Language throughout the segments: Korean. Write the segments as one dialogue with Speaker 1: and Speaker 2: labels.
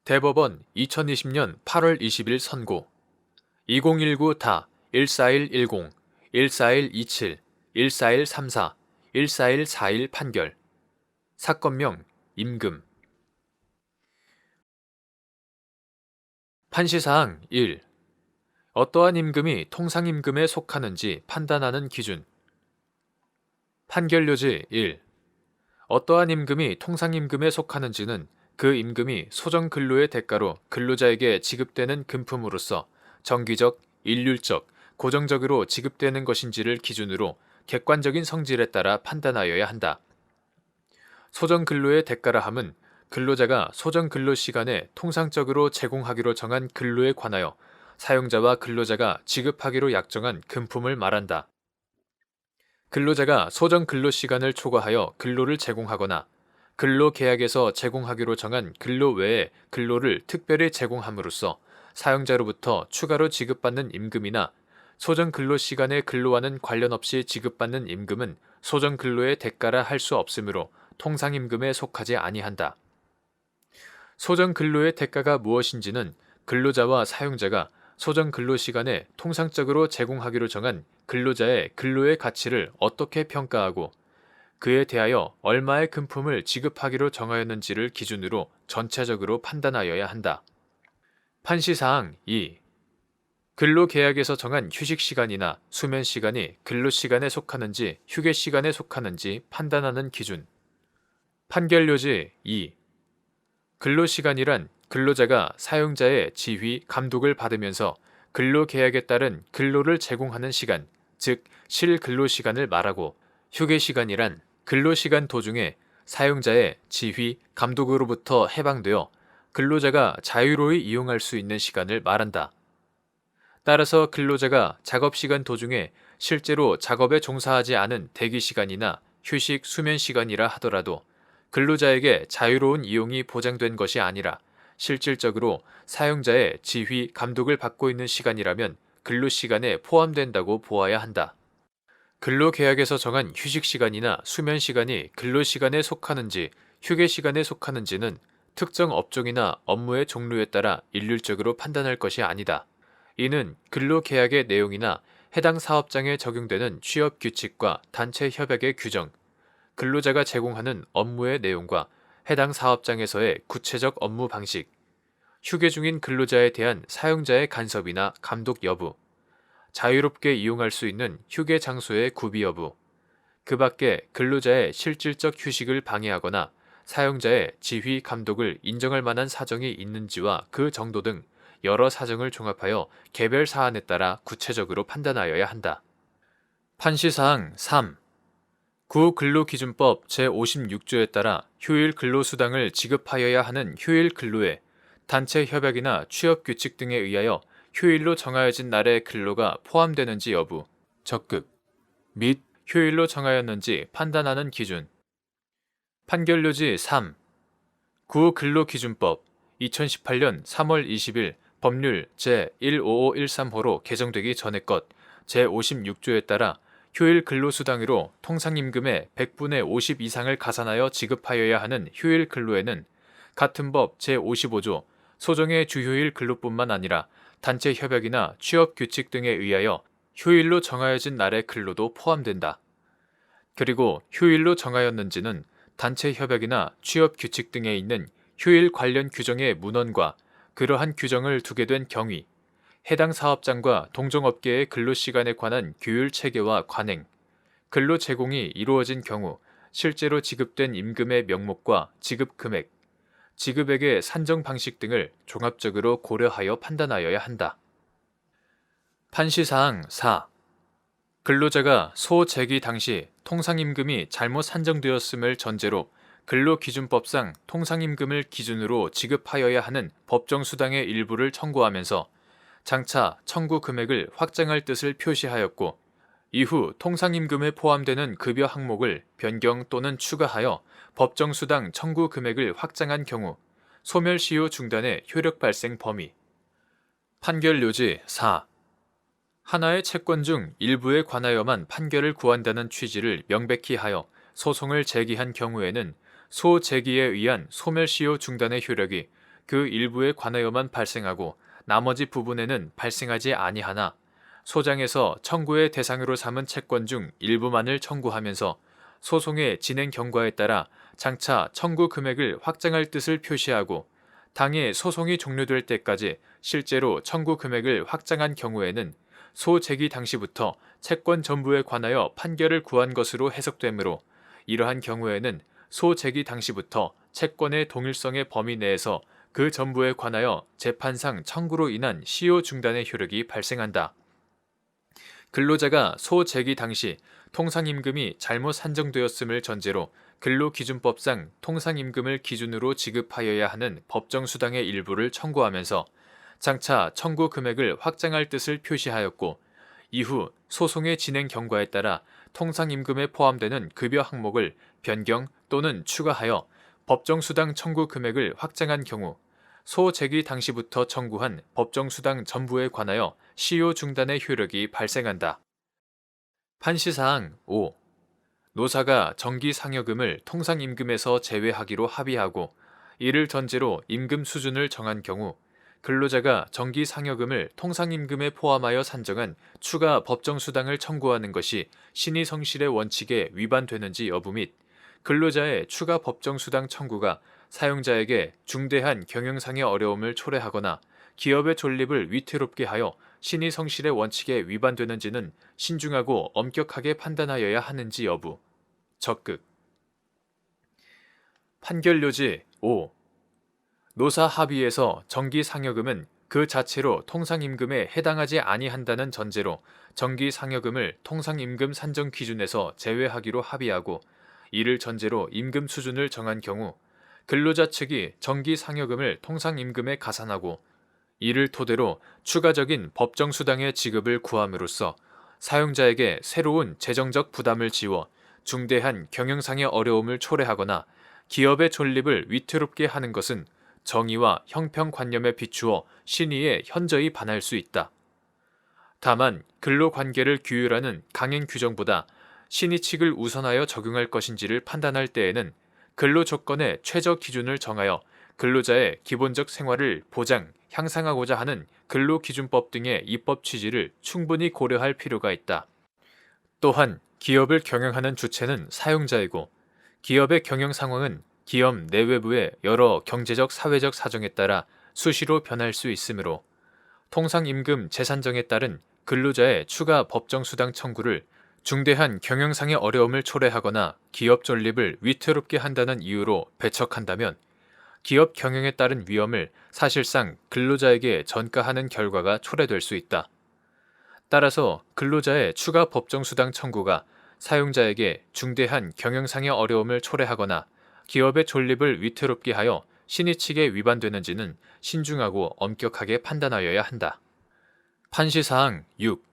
Speaker 1: 대법원 2020년 8월 20일 선고 2019다 14110, 14127, 14134, 14141 판결 사건명 임금 판시사항 1. 어떠한 임금이 통상임금에 속하는지 판단하는 기준 판결료지 1. 어떠한 임금이 통상임금에 속하는지는 그 임금이 소정근로의 대가로 근로자에게 지급되는 금품으로서 정기적, 일률적, 고정적으로 지급되는 것인지를 기준으로 객관적인 성질에 따라 판단하여야 한다. 소정근로의 대가라 함은 근로자가 소정근로시간에 통상적으로 제공하기로 정한 근로에 관하여 사용자와 근로자가 지급하기로 약정한 금품을 말한다. 근로자가 소정근로시간을 초과하여 근로를 제공하거나 근로계약에서 제공하기로 정한 근로 외에 근로를 특별히 제공함으로써 사용자로부터 추가로 지급받는 임금이나 소정근로시간의 근로와는 관련 없이 지급받는 임금은 소정근로의 대가라 할 수 없으므로 통상임금에 속하지 아니한다. 소정근로의 대가가 무엇인지는 근로자와 사용자가 소정근로시간에 통상적으로 제공하기로 정한 근로자의 근로의 가치를 어떻게 평가하고 그에 대하여 얼마의 금품을 지급하기로 정하였는지를 기준으로 전체적으로 판단하여야 한다. 판시사항 2. 근로계약에서 정한 휴식시간이나 수면시간이 근로시간에 속하는지 휴게시간에 속하는지 판단하는 기준. 판결료지 2. 근로시간이란 근로자가 사용자의 지휘, 감독을 받으면서 근로계약에 따른 근로를 제공하는 시간, 즉 실근로시간을 말하고 휴게시간이란 근로시간 도중에 사용자의 지휘, 감독으로부터 해방되어 근로자가 자유로이 이용할 수 있는 시간을 말한다. 따라서 근로자가 작업시간 도중에 실제로 작업에 종사하지 않은 대기시간이나 휴식, 수면시간이라 하더라도 근로자에게 자유로운 이용이 보장된 것이 아니라 실질적으로 사용자의 지휘, 감독을 받고 있는 시간이라면 근로시간에 포함된다고 보아야 한다. 근로계약에서 정한 휴식시간이나 수면시간이 근로시간에 속하는지 휴게시간에 속하는지는 특정 업종이나 업무의 종류에 따라 일률적으로 판단할 것이 아니다. 이는 근로계약의 내용이나 해당 사업장에 적용되는 취업규칙과 단체협약의 규정, 근로자가 제공하는 업무의 내용과 해당 사업장에서의 구체적 업무 방식, 휴게 중인 근로자에 대한 사용자의 간섭이나 감독 여부, 자유롭게 이용할 수 있는 휴게 장소의 구비 여부, 그 밖에 근로자의 실질적 휴식을 방해하거나 사용자의 지휘 감독을 인정할 만한 사정이 있는지와 그 정도 등 여러 사정을 종합하여 개별 사안에 따라 구체적으로 판단하여야 한다. 판시사항 3. 구근로기준법 제56조에 따라 휴일 근로수당을 지급하여야 하는 휴일 근로에 단체 협약이나 취업규칙 등에 의하여 휴일로 정하여진 날의 근로가 포함되는지 여부, 적급 및 휴일로 정하였는지 판단하는 기준. 판결료지 3. 구근로기준법 2018년 3월 20일 법률 제15513호로 개정되기 전의 것 제56조에 따라 휴일 근로수당으로 통상임금의 100분의 50 이상을 가산하여 지급하여야 하는 휴일 근로에는 같은 법 제55조 소정의 주휴일 근로뿐만 아니라 단체 협약이나 취업규칙 등에 의하여 휴일로 정하여진 날의 근로도 포함된다. 그리고 휴일로 정하였는지는 단체 협약이나 취업규칙 등에 있는 휴일 관련 규정의 문헌과 그러한 규정을 두게 된 경위, 해당 사업장과 동종업계의 근로시간에 관한 규율 체계와 관행, 근로 제공이 이루어진 경우 실제로 지급된 임금의 명목과 지급 금액, 지급액의 산정 방식 등을 종합적으로 고려하여 판단하여야 한다. 판시사항 4. 근로자가 소재기 당시 통상임금이 잘못 산정되었음을 전제로 근로기준법상 통상임금을 기준으로 지급하여야 하는 법정수당의 일부를 청구하면서 장차 청구 금액을 확장할 뜻을 표시하였고 이후 통상임금에 포함되는 급여 항목을 변경 또는 추가하여 법정수당 청구 금액을 확장한 경우 소멸시효 중단의 효력 발생 범위. 판결료지 4. 하나의 채권 중 일부에 관하여만 판결을 구한다는 취지를 명백히 하여 소송을 제기한 경우에는 소제기에 의한 소멸시효 중단의 효력이 그 일부에 관하여만 발생하고 나머지 부분에는 발생하지 아니하나 소장에서 청구의 대상으로 삼은 채권 중 일부만을 청구하면서 소송의 진행 경과에 따라 장차 청구 금액을 확장할 뜻을 표시하고 당해 소송이 종료될 때까지 실제로 청구 금액을 확장한 경우에는 소 제기 당시부터 채권 전부에 관하여 판결을 구한 것으로 해석되므로 이러한 경우에는 소 제기 당시부터 채권의 동일성의 범위 내에서 그 전부에 관하여 재판상 청구로 인한 시효 중단의 효력이 발생한다. 근로자가 소 제기 당시 통상임금이 잘못 산정되었음을 전제로 근로기준법상 통상임금을 기준으로 지급하여야 하는 법정수당의 일부를 청구하면서 장차 청구 금액을 확장할 뜻을 표시하였고 이후 소송의 진행 경과에 따라 통상임금에 포함되는 급여 항목을 변경 또는 추가하여 법정수당 청구 금액을 확장한 경우 소 제기 당시부터 청구한 법정수당 전부에 관하여 시효 중단의 효력이 발생한다. 판시사항 5. 노사가 정기상여금을 통상임금에서 제외하기로 합의하고 이를 전제로 임금 수준을 정한 경우 근로자가 정기상여금을 통상임금에 포함하여 산정한 추가 법정수당을 청구하는 것이 신의성실의 원칙에 위반되는지 여부 및 근로자의 추가 법정수당 청구가 사용자에게 중대한 경영상의 어려움을 초래하거나 기업의 존립을 위태롭게 하여 신의성실의 원칙에 위반되는지는 신중하고 엄격하게 판단하여야 하는지 여부. 적극. 판결요지 5. 노사 합의에서 정기상여금은 그 자체로 통상임금에 해당하지 아니한다는 전제로 정기상여금을 통상임금 산정 기준에서 제외하기로 합의하고 이를 전제로 임금 수준을 정한 경우 근로자 측이 정기상여금을 통상임금에 가산하고 이를 토대로 추가적인 법정수당의 지급을 구함으로써 사용자에게 새로운 재정적 부담을 지워 중대한 경영상의 어려움을 초래하거나 기업의 존립을 위태롭게 하는 것은 정의와 형평관념에 비추어 신의에 현저히 반할 수 있다. 다만 근로관계를 규율하는 강행 규정보다 신의 측을 우선하여 적용할 것인지를 판단할 때에는 근로조건의 최저 기준을 정하여 근로자의 기본적 생활을 보장, 향상하고자 하는 근로기준법 등의 입법 취지를 충분히 고려할 필요가 있다. 또한 기업을 경영하는 주체는 사용자이고 기업의 경영 상황은 기업 내외부의 여러 경제적 사회적 사정에 따라 수시로 변할 수 있으므로 통상임금 재산정에 따른 근로자의 추가 법정수당 청구를 중대한 경영상의 어려움을 초래하거나 기업 존립을 위태롭게 한다는 이유로 배척한다면 기업 경영에 따른 위험을 사실상 근로자에게 전가하는 결과가 초래될 수 있다. 따라서 근로자의 추가 법정수당 청구가 사용자에게 중대한 경영상의 어려움을 초래하거나 기업의 존립을 위태롭게 하여 신의 측에 위반되는지는 신중하고 엄격하게 판단하여야 한다. 판시사항 6.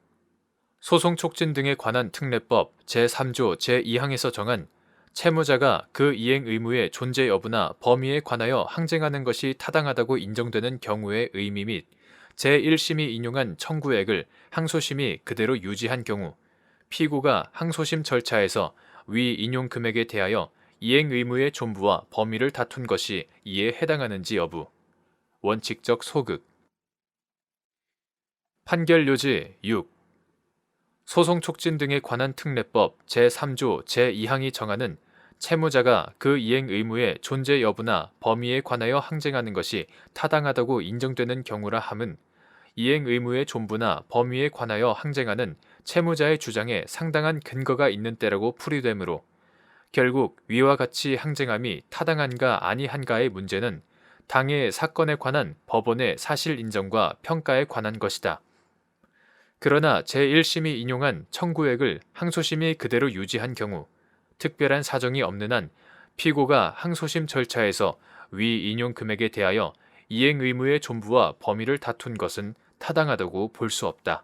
Speaker 1: 소송 촉진 등에 관한 특례법 제3조 제2항에서 정한 채무자가 그 이행 의무의 존재 여부나 범위에 관하여 항쟁하는 것이 타당하다고 인정되는 경우의 의미 및 제1심이 인용한 청구액을 항소심이 그대로 유지한 경우 피고가 항소심 절차에서 위 인용 금액에 대하여 이행 의무의 존부와 범위를 다툰 것이 이에 해당하는지 여부. 원칙적 소극. 판결요지 6. 소송 촉진 등에 관한 특례법 제3조 제2항이 정하는 채무자가 그 이행 의무의 존재 여부나 범위에 관하여 항쟁하는 것이 타당하다고 인정되는 경우라 함은 이행 의무의 존부나 범위에 관하여 항쟁하는 채무자의 주장에 상당한 근거가 있는 때라고 풀이되므로 결국 위와 같이 항쟁함이 타당한가 아니한가의 문제는 당해 사건에 관한 법원의 사실 인정과 평가에 관한 것이다. 그러나 제1심이 인용한 청구액을 항소심이 그대로 유지한 경우 특별한 사정이 없는 한 피고가 항소심 절차에서 위 인용 금액에 대하여 이행 의무의 존부와 범위를 다툰 것은 타당하다고 볼 수 없다.